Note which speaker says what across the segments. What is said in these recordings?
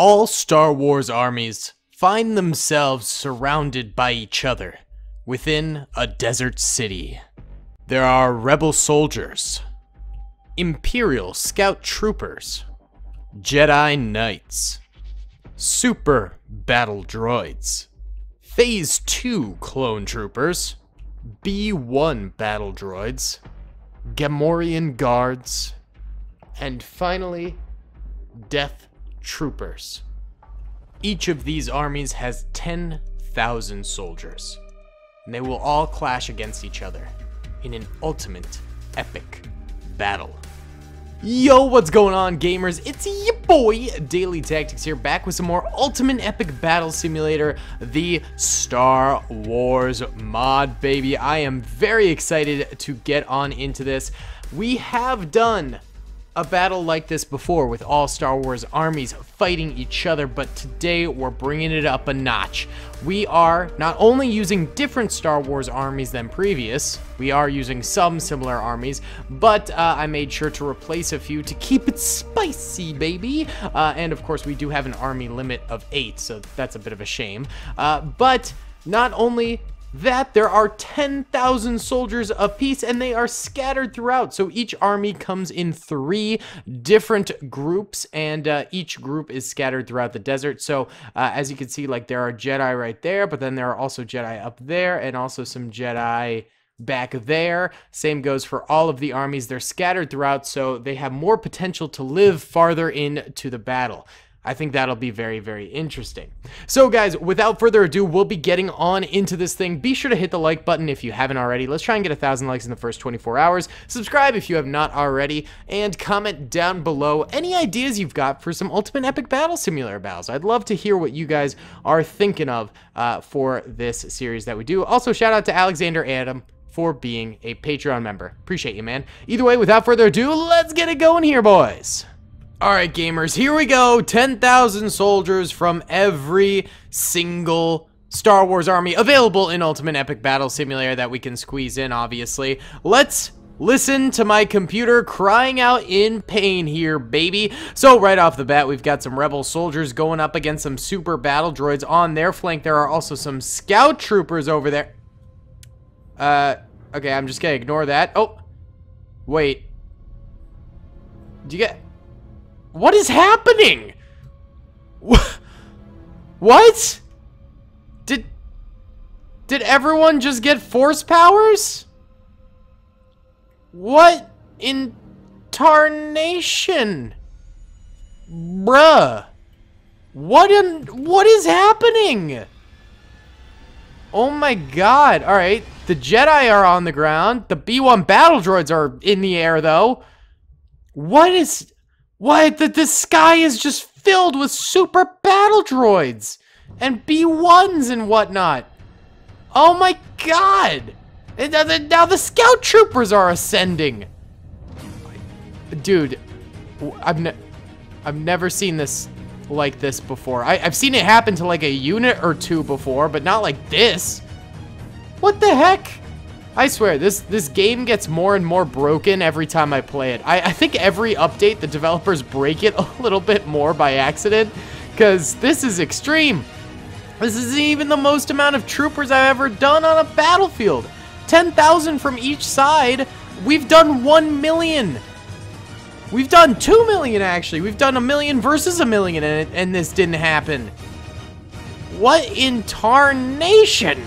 Speaker 1: All Star Wars armies find themselves surrounded by each other within a desert city. There are rebel soldiers, Imperial scout troopers, Jedi knights, super battle droids, Phase 2 clone troopers, B1 battle droids, Gamorrean guards, and finally, Death troopers. Each of these armies has 10,000 soldiers, and they will all clash against each other in an ultimate epic battle. Yo, what's going on, gamers? It's your boy, DaleyTactics here, back with some more ultimate epic battle simulator, the Star Wars mod, baby. I am very excited to get on into this. We have done a battle like this before with all Star Wars armies fighting each other, but today we're bringing it up a notch. We are not only using different Star Wars armies than previous, we are using some similar armies, but I made sure to replace a few to keep it spicy, baby. And of course we do have an army limit of 8, so that's a bit of a shame. But not only that, there are 10,000 soldiers apiece, and they are scattered throughout. So each army comes in 3 different groups, and each group is scattered throughout the desert. So as you can see, like, there are Jedi right there, but then there are also Jedi up there, and also some Jedi back there. Same goes for all of the armies. They're scattered throughout, so they have more potential to live farther into the battle. I think that'll be very, very interesting. So guys, without further ado, we'll be getting on into this thing. Be sure to hit the like button if you haven't already. Let's try and get 1,000 likes in the first 24 hours. Subscribe if you have not already, and comment down below any ideas you've got for some ultimate epic battle simulator battles. I'd love to hear what you guys are thinking of for this series that we do. Also, shout out to Alexander Adam for being a Patreon member. Appreciate you, man. Either way, without further ado, let's get it going here, boys. Alright, gamers, here we go. 10,000 soldiers from every single Star Wars army available in Ultimate Epic Battle Simulator that we can squeeze in, obviously. Let's listen to my computer crying out in pain here, baby. So right off the bat, we've got some rebel soldiers going up against some super battle droids. On their flank, there are also some scout troopers over there. Okay, I'm just gonna ignore that. Oh, wait. Do you get... What is happening? What? Did everyone just get force powers? What in tarnation? Bruh. What is happening? Oh my god. Alright, the Jedi are on the ground. The B1 battle droids are in the air, though. What? The sky is just filled with super battle droids and B1s and whatnot. Oh my god! Now the scout troopers are ascending. Dude, I've never seen this like this before. I've seen it happen to like a unit or 2 before, but not like this. What the heck? I swear, this game gets more and more broken every time I play it. I think every update, the developers break it a little bit more by accident, because this is extreme. This isn't even the most amount of troopers I've ever done on a battlefield. 10,000 from each side. We've done 1 million. We've done 2 million, actually. We've done 1 million versus 1 million, and this didn't happen. What in tarnation?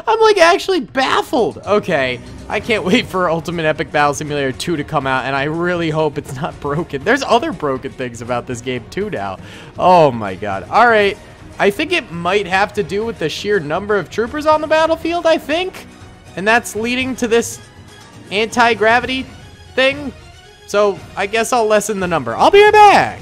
Speaker 1: I'm like actually baffled. Okay, I can't wait for Ultimate Epic Battle Simulator 2 to come out, and I really hope it's not broken. There's other broken things about this game too now. Oh my god. Alright, I think it might have to do with the sheer number of troopers on the battlefield, I think. And that's leading to this anti-gravity thing. So I guess I'll lessen the number. I'll be right back.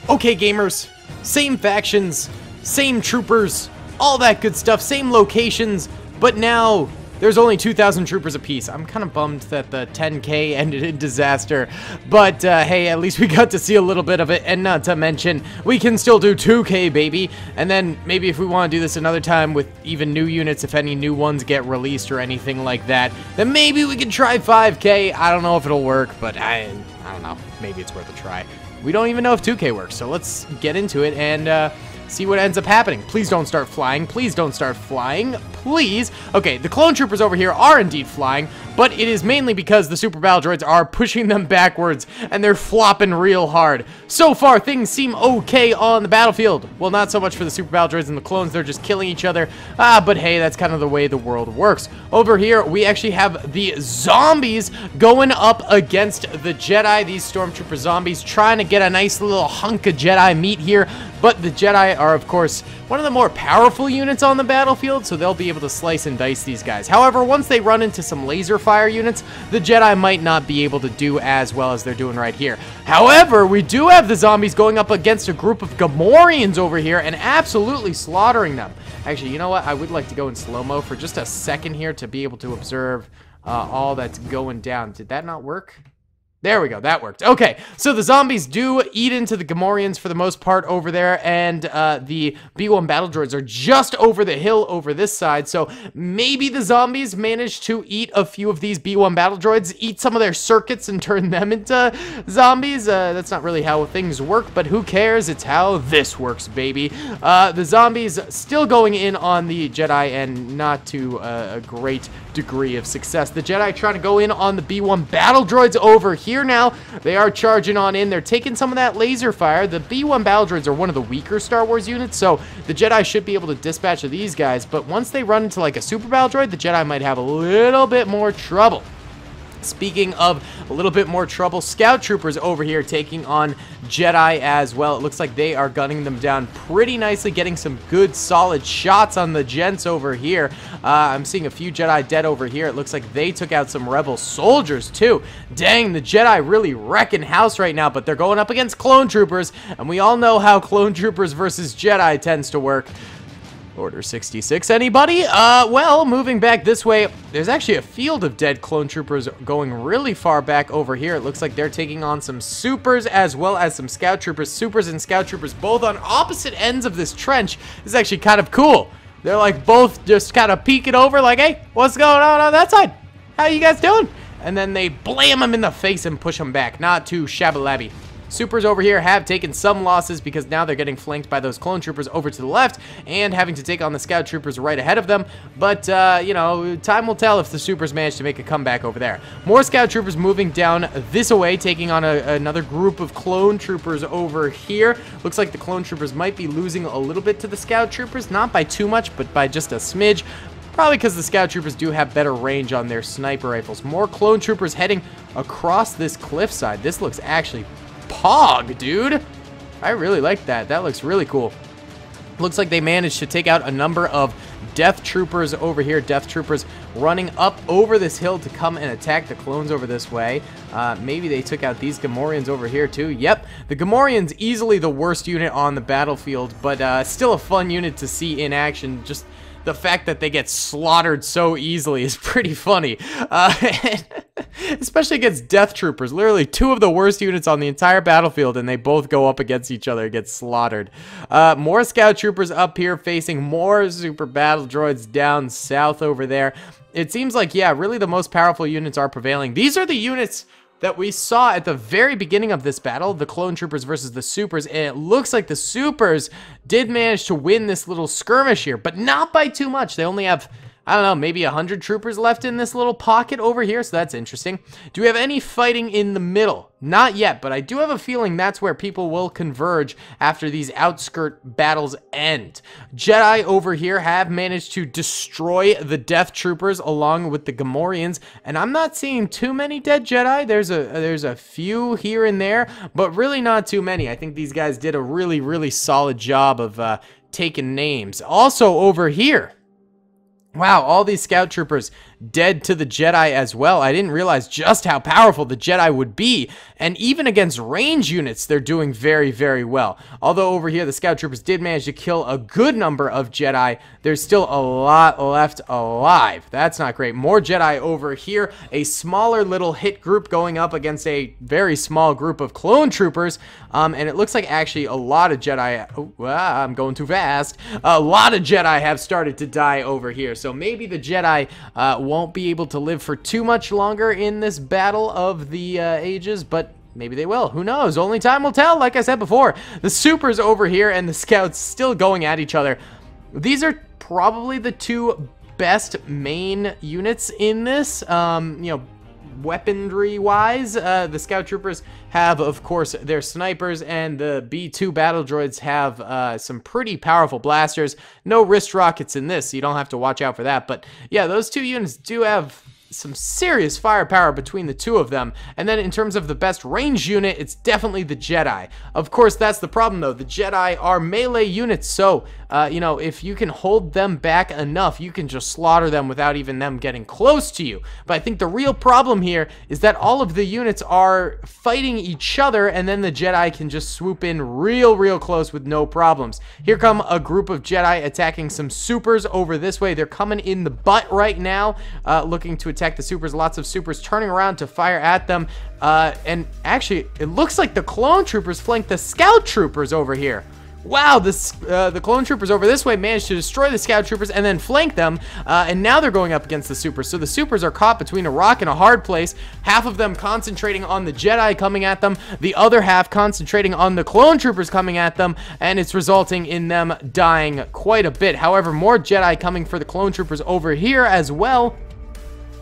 Speaker 1: Okay, gamers. Same factions, same troopers, all that good stuff, same locations, but now there's only 2,000 troopers apiece. I'm kind of bummed that the 10K ended in disaster, but hey, at least we got to see a little bit of it, and not to mention, we can still do 2K, baby, and then maybe if we want to do this another time with even new units, if any new ones get released or anything like that, then maybe we can try 5K. I don't know if it'll work, but I don't know. Maybe it's worth a try. We don't even know if 2K works, so let's get into it and see what ends up happening. Please don't start flying. Please don't start flying. Please. Okay, the clone troopers over here are indeed flying, but it is mainly because the super battle droids are pushing them backwards, and they're flopping real hard. So far, things seem okay on the battlefield. Well, not so much for the super battle droids and the clones. They're just killing each other. But hey, that's kind of the way the world works. Over here, we actually have the zombies going up against the Jedi. These stormtrooper zombies trying to get a nice little hunk of Jedi meat here. But the Jedi are, of course, one of the more powerful units on the battlefield, so they'll be able to slice and dice these guys. However, once they run into some laser fire units, the Jedi might not be able to do as well as they're doing right here. However, we do have the zombies going up against a group of Gamorreans over here and absolutely slaughtering them. Actually, you know what? I would like to go in slow-mo for just a second here to be able to observe all that's going down. Did that not work? There we go, that worked. Okay, so the zombies do eat into the Gamorreans for the most part over there, and the B-1 battle droids are just over the hill over this side, so maybe the zombies managed to eat a few of these B-1 battle droids, eat some of their circuits and turn them into zombies. That's not really how things work, but who cares? It's how this works, baby. The zombies still going in on the Jedi, and not to a great degree of success. The Jedi trying to go in on the B-1 battle droids over here now. They are charging on in. They're taking some of that laser fire. The B-1 battle droids are one of the weaker Star Wars units, so the Jedi should be able to dispatch of these guys, but once they run into like a super battle droid, the Jedi might have a little bit more trouble. Speaking of a little bit more trouble, scout troopers over here taking on Jedi as well. It looks like they are gunning them down pretty nicely, getting some good solid shots on the gents over here. I'm seeing a few Jedi dead over here. It looks like they took out some rebel soldiers too. Dang, the Jedi really wrecking house right now, but they're going up against clone troopers, and we all know how clone troopers versus Jedi tends to work. Order 66, anybody? Well, moving back this way, there's actually a field of dead clone troopers going really far back over here. It looks like they're taking on some supers as well as some scout troopers. Supers and scout troopers both on opposite ends of this trench. This is actually kind of cool. They're like both just kind of peeking over like, hey, what's going on that side? How you guys doing? And then they blam them in the face and push them back. Not too shabby-labby. Supers over here have taken some losses because now they're getting flanked by those clone troopers over to the left and having to take on the scout troopers right ahead of them. But, you know, time will tell if the supers manage to make a comeback over there. More scout troopers moving down this way, taking on another group of clone troopers over here. Looks like the clone troopers might be losing a little bit to the scout troopers, not by too much, but by just a smidge. Probably because the scout troopers do have better range on their sniper rifles. More clone troopers heading across this cliffside. This looks actually pog, dude. I really like that. That looks really cool. Looks like they managed to take out a number of death troopers over here. Death troopers running up over this hill to come and attack the clones over this way. Maybe they took out these Gamorreans over here too. Yep, the Gamorreans easily the worst unit on the battlefield, but still a fun unit to see in action. Just the fact that they get slaughtered so easily is pretty funny. Especially against death troopers. Literally two of the worst units on the entire battlefield, and they both go up against each other and get slaughtered. More scout troopers up here facing more super battle droids down south over there. It seems like, yeah, really the most powerful units are prevailing. These are the units that we saw at the very beginning of this battle, the clone troopers versus the supers, and it looks like the supers did manage to win this little skirmish here, but not by too much. They only have, I don't know, maybe 100 troopers left in this little pocket over here, so that's interesting. Do we have any fighting in the middle? Not yet, but I do have a feeling that's where people will converge after these outskirt battles end. Jedi over here have managed to destroy the death troopers along with the Gamorreans, and I'm not seeing too many dead Jedi. There's a few here and there, but really not too many. I think these guys did a really, really solid job of taking names. Also over here, wow, all these scout troopers dead to the Jedi as well. I didn't realize just how powerful the Jedi would be. And even against range units, they're doing very, very well. Although over here, the scout troopers did manage to kill a good number of Jedi, there's still a lot left alive. That's not great. More Jedi over here. A smaller little hit group going up against a very small group of clone troopers. And it looks like actually a lot of Jedi... Oh, I'm going too fast. A lot of Jedi have started to die over here. So maybe the Jedi won't be able to live for too much longer in this battle of the ages, but maybe they will. Who knows? Only time will tell, like I said before. The supers over here and the scouts still going at each other. These are probably the two best main units in this, you know, weaponry-wise. The scout troopers have, of course, their snipers, and the B2 battle droids have some pretty powerful blasters. No wrist rockets in this, so you don't have to watch out for that. But yeah, those two units do have some serious firepower between the two of them. And then in terms of the best range unit, it's definitely the Jedi. Of course, that's the problem though. The Jedi are melee units, so you know, if you can hold them back enough, you can just slaughter them without even them getting close to you. But I think the real problem here is that all of the units are fighting each other, and then the Jedi can just swoop in real close with no problems. Here come a group of Jedi attacking some supers over this way. They're coming in the butt right now, looking to attack the supers. Lots of supers turning around to fire at them. And actually, it looks like the clone troopers flank the scout troopers over here. Wow, the clone troopers over this way managed to destroy the scout troopers and then flank them, and now they're going up against the supers. So the supers are caught between a rock and a hard place, half of them concentrating on the Jedi coming at them, the other half concentrating on the clone troopers coming at them, and it's resulting in them dying quite a bit. However, more Jedi coming for the clone troopers over here as well.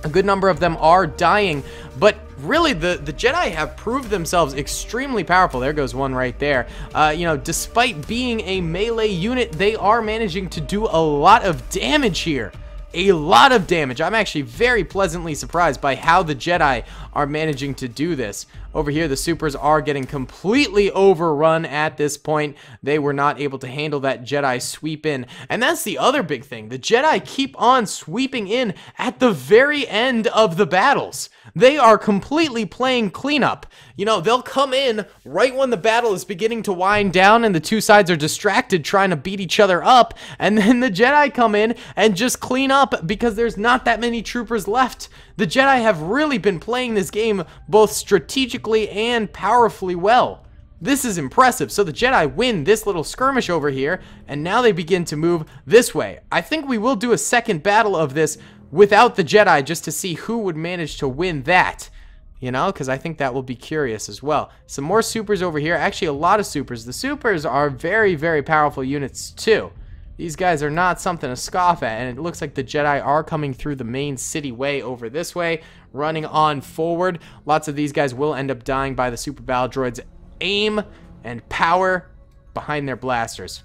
Speaker 1: A good number of them are dying, but really the Jedi have proved themselves extremely powerful. There goes one right there. You know, despite being a melee unit, they are managing to do a lot of damage here. A lot of damage. I'm actually very pleasantly surprised by how the Jedi are managing to do this. Over here, the supers are getting completely overrun at this point. They were not able to handle that Jedi sweep in. And that's the other big thing. The Jedi keep on sweeping in at the very end of the battles. They are completely playing cleanup. You know, they'll come in right when the battle is beginning to wind down and the two sides are distracted trying to beat each other up, and then the Jedi come in and just clean up because there's not that many troopers left. The Jedi have really been playing this game both strategically and powerfully well. This is impressive. So the Jedi win this little skirmish over here, and now they begin to move this way. I think we will do a second battle of this without the Jedi just to see who would manage to win that. You know, because I think that will be curious as well. Some more supers over here. Actually, a lot of supers. The supers are very powerful units too. These guys are not something to scoff at, and it looks like the Jedi are coming through the main city way over this way, running on forward. Lots of these guys will end up dying by the super battle droids' aim and power behind their blasters.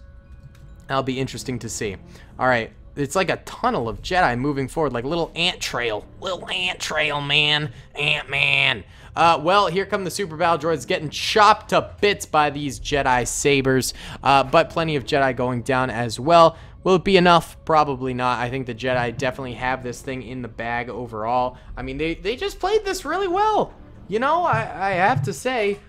Speaker 1: That'll be interesting to see. All right. It's like a tunnel of Jedi moving forward, like a little ant trail. Little ant trail, man. Ant-Man. Well, here come the super battle droids getting chopped to bits by these Jedi sabers. But plenty of Jedi going down as well. Will it be enough? Probably not. I think the Jedi definitely have this thing in the bag overall. I mean, they just played this really well. You know, I have to say,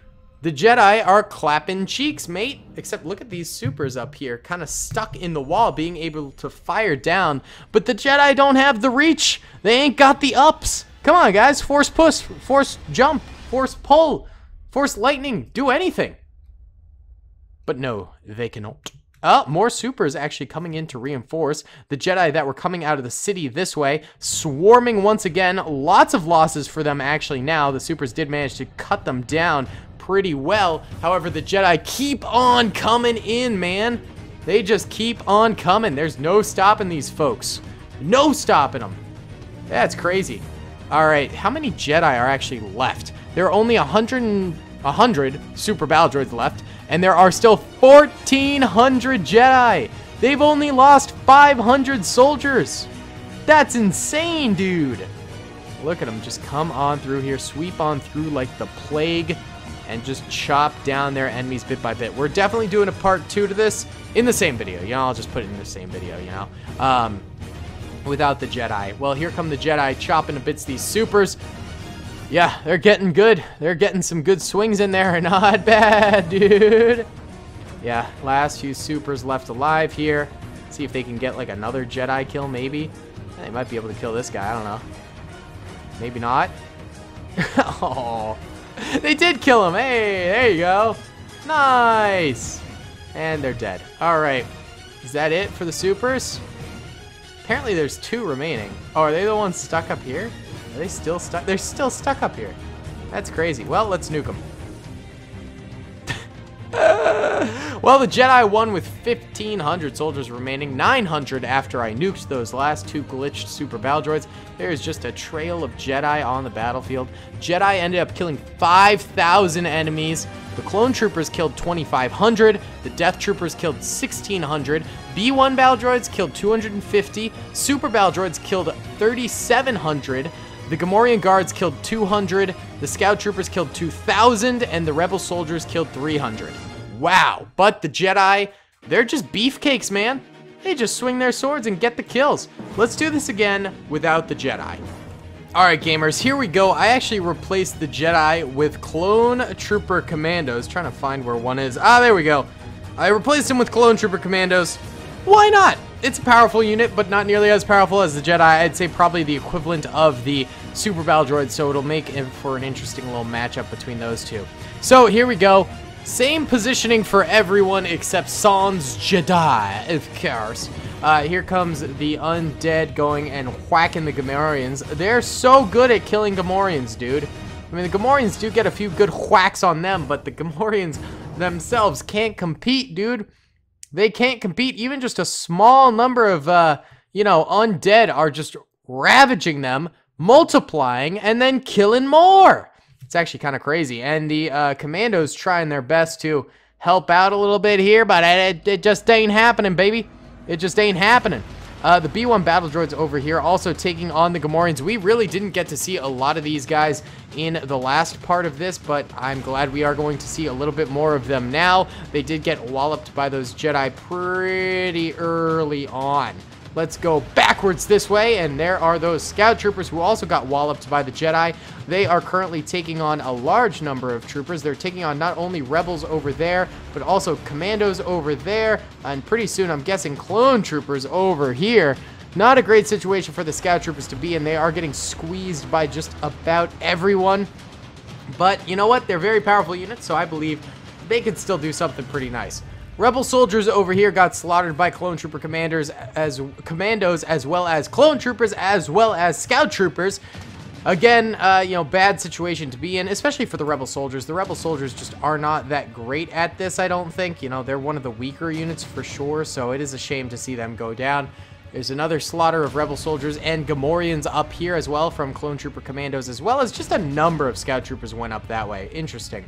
Speaker 1: the Jedi are clapping cheeks, mate. Except look at these supers up here, kind of stuck in the wall, being able to fire down. But the Jedi don't have the reach. They ain't got the ups. Come on, guys. Force push, force jump, force pull, force lightning. Do anything. But no, they cannot. Oh, more supers actually coming in to reinforce. The Jedi that were coming out of the city this way, swarming once again. Lots of losses for them actually now. The supers did manage to cut them down pretty well. However, the Jedi keep on coming in, man. They just keep on coming. There's no stopping these folks. No stopping them. That's crazy. All right, how many Jedi are actually left? There are only 100 super battle droids left, and there are still 1,400 Jedi. They've only lost 500 soldiers. That's insane, dude. Look at them just come on through here, sweep on through like the plague, and just chop down their enemies bit by bit. We're definitely doing a part 2 to this in the same video. You know, I'll just put it in the same video, you know, without the Jedi. Well, here come the Jedi chopping to bits these supers. Yeah, they're getting good. They're getting some good swings in there. Not bad, dude. Yeah, last few supers left alive here. See if they can get like another Jedi kill, maybe. They might be able to kill this guy. I don't know. Maybe not. Oh. They did kill him. Hey, there you go. Nice. And they're dead. All right. Is that it for the supers? Apparently there's 2 remaining. Oh, are they the ones stuck up here? Are they still stuck? They're still stuck up here. That's crazy. Well, let's nuke them. Well, the Jedi won with 1,500 soldiers remaining, 900 after I nuked those last two glitched super battle droids. There is just a trail of Jedi on the battlefield. Jedi ended up killing 5,000 enemies. The clone troopers killed 2,500. The death troopers killed 1,600. B1 battle droids killed 250. Super battle droids killed 3,700. The Gamorrean guards killed 200. The scout troopers killed 2,000. And the rebel soldiers killed 300. Wow. But the Jedi, they're just beefcakes, man. They just swing their swords and get the kills. Let's do this again without the Jedi. Alright gamers, here we go. I actually replaced the Jedi with clone trooper commandos. Trying to find where one is. Ah, there we go. I replaced him with clone trooper commandos. Why not? It's a powerful unit, but not nearly as powerful as the Jedi. I'd say probably the equivalent of the super battle droid, so it'll make it for an interesting little matchup between those two. So here we go. Same positioning for everyone except Sans Jedi, of course. Here comes the undead going and whacking the Gamorreans. They're so good at killing Gamorreans, dude. I mean, the Gamorreans do get a few good whacks on them, but the Gamorreans themselves can't compete, dude. They can't compete. Even just a small number of, undead are just ravaging them, multiplying, and then killing more. It's actually kind of crazy. And the commandos trying their best to help out a little bit here, but it just ain't happening, baby. It just ain't happening. The B1 battle droids over here also taking on the Gamorreans. We really didn't get to see a lot of these guys in the last part of this, but I'm glad we are going to see a little bit more of them now. They did get walloped by those Jedi pretty early on. Let's go backwards this way, and there are those scout troopers who also got walloped by the Jedi. They are currently taking on a large number of troopers. They're taking on not only rebels over there, but also commandos over there, and pretty soon I'm guessing clone troopers over here. Not a great situation for the scout troopers to be in. They are getting squeezed by just about everyone. But you know what? They're very powerful units, so I believe they could still do something pretty nice. Rebel soldiers over here got slaughtered by clone trooper commandos as well as clone troopers as well as scout troopers. Again, bad situation to be in, especially for the rebel soldiers. The rebel soldiers just are not that great at this, I don't think. You know, they're one of the weaker units for sure, so it is a shame to see them go down. There's another slaughter of rebel soldiers and Gamorreans up here as well from clone trooper commandos, as well as just a number of scout troopers went up that way. Interesting.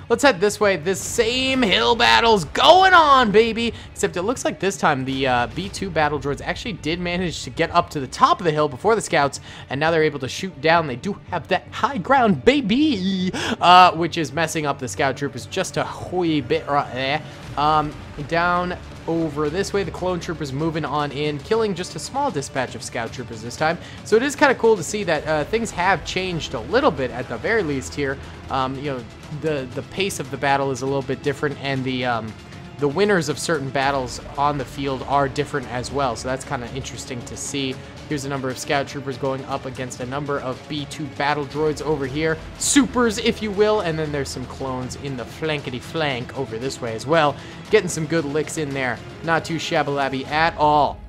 Speaker 1: Let's head this way. This same hill battle's going on, baby. Except it looks like this time the B2 battle droids actually did manage to get up to the top of the hill before the scouts, and now they're able to shoot down. They do have that high ground, baby, which is messing up the scout troopers just a wee bit right there. Down over this way, the clone troopers moving on in, killing just a small dispatch of scout troopers this time. So it is kind of cool to see that things have changed a little bit at the very least here. The pace of the battle is a little bit different, and the winners of certain battles on the field are different as well. So that's kind of interesting to see. Here's a number of scout troopers going up against a number of B2 battle droids over here. Supers, if you will. And then there's some clones in the flankety flank over this way as well. Getting some good licks in there. Not too shabby at all.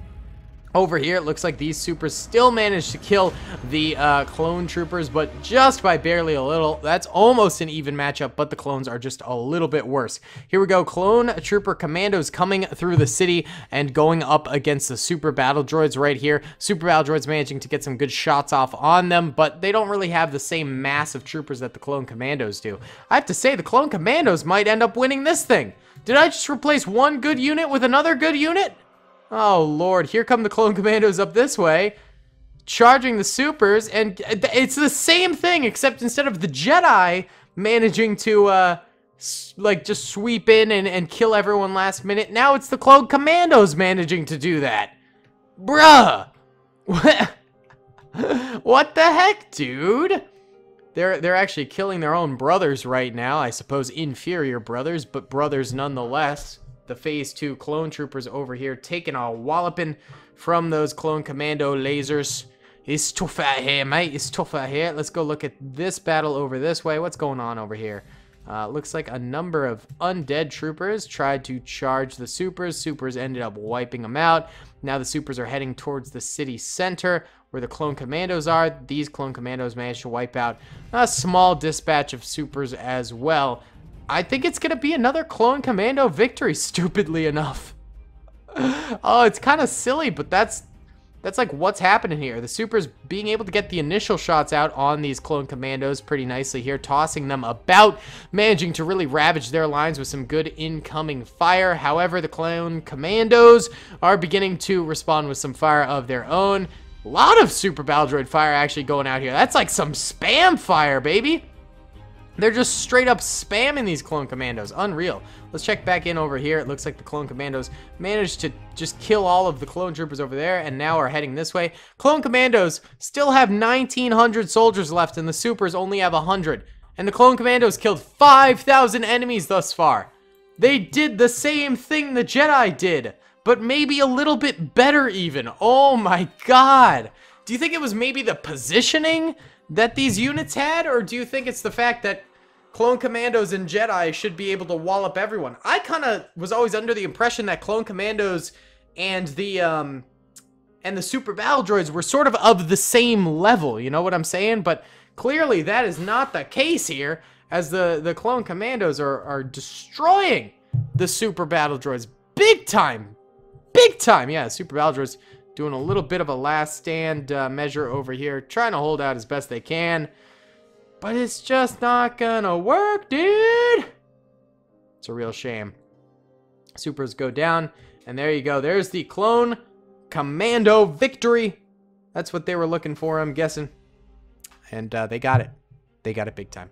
Speaker 1: Over here, it looks like these supers still managed to kill the clone troopers, but just by barely a little. That's almost an even matchup, but the clones are just a little bit worse. Here we go, clone trooper commandos coming through the city and going up against the super battle droids right here. Super battle droids managing to get some good shots off on them, but they don't really have the same mass of troopers that the clone commandos do. I have to say, the clone commandos might end up winning this thing. Did I just replace one good unit with another good unit? Oh, Lord. Here come the clone commandos up this way, charging the supers, and it's the same thing, except instead of the Jedi managing to, just sweep in and kill everyone last minute, now it's the clone commandos managing to do that. Bruh! What the heck, dude? They're actually killing their own brothers right now. I suppose inferior brothers, but brothers nonetheless. The Phase 2 clone troopers over here taking a walloping from those clone commando lasers. It's tough out here, mate. It's tough out here. Let's go look at this battle over this way. What's going on over here? Looks like a number of undead troopers tried to charge the supers. Supers ended up wiping them out. Now the supers are heading towards the city center where the clone commandos are. These clone commandos managed to wipe out a small dispatch of supers as well. I think it's gonna be another clone commando victory, stupidly enough. Oh, it's kind of silly, but that's like what's happening here. The supers being able to get the initial shots out on these clone commandos pretty nicely here, tossing them about, managing to really ravage their lines with some good incoming fire. However, the clone commandos are beginning to respond with some fire of their own. A lot of super battle droid fire actually going out here. That's like some spam fire, baby. They're just straight up spamming these clone commandos. Unreal. Let's check back in over here. It looks like the clone commandos managed to just kill all of the clone troopers over there and now are heading this way. Clone commandos still have 1,900 soldiers left and the supers only have 100. And the clone commandos killed 5,000 enemies thus far. They did the same thing the Jedi did, but maybe a little bit better even. Oh my god. Do you think it was maybe the positioning that these units had, or do you think it's the fact that clone commandos and Jedi should be able to wallop everyone? I kind of was always under the impression that clone commandos and the super battle droids were sort of the same level, you know what I'm saying? But clearly that is not the case here, as the clone commandos are destroying the super battle droids big time. Big time, yeah, super battle droids doing a little bit of a last stand measure over here, trying to hold out as best they can. But it's just not gonna work, dude. It's a real shame. Supers go down, and there you go. There's the clone commando victory. That's what they were looking for, I'm guessing. And they got it. They got it big time.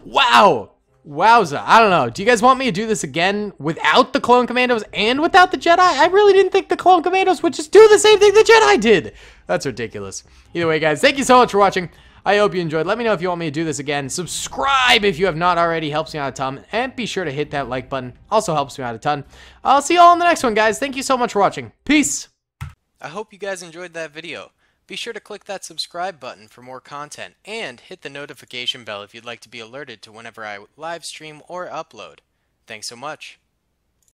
Speaker 1: Wow. Wowza. I don't know. Do you guys want me to do this again without the clone commandos and without the Jedi? I really didn't think the clone commandos would just do the same thing the Jedi did. That's ridiculous. Either way, guys, thank you so much for watching. I hope you enjoyed. Let me know if you want me to do this again. Subscribe if you have not already. Helps me out a ton. And be sure to hit that like button. Also helps me out a ton. I'll see you all in the next one, guys. Thank you so much for watching. Peace. I hope you guys enjoyed that video. Be sure to click that subscribe button for more content, and hit the notification bell if you'd like to be alerted to whenever I live stream or upload. Thanks so much.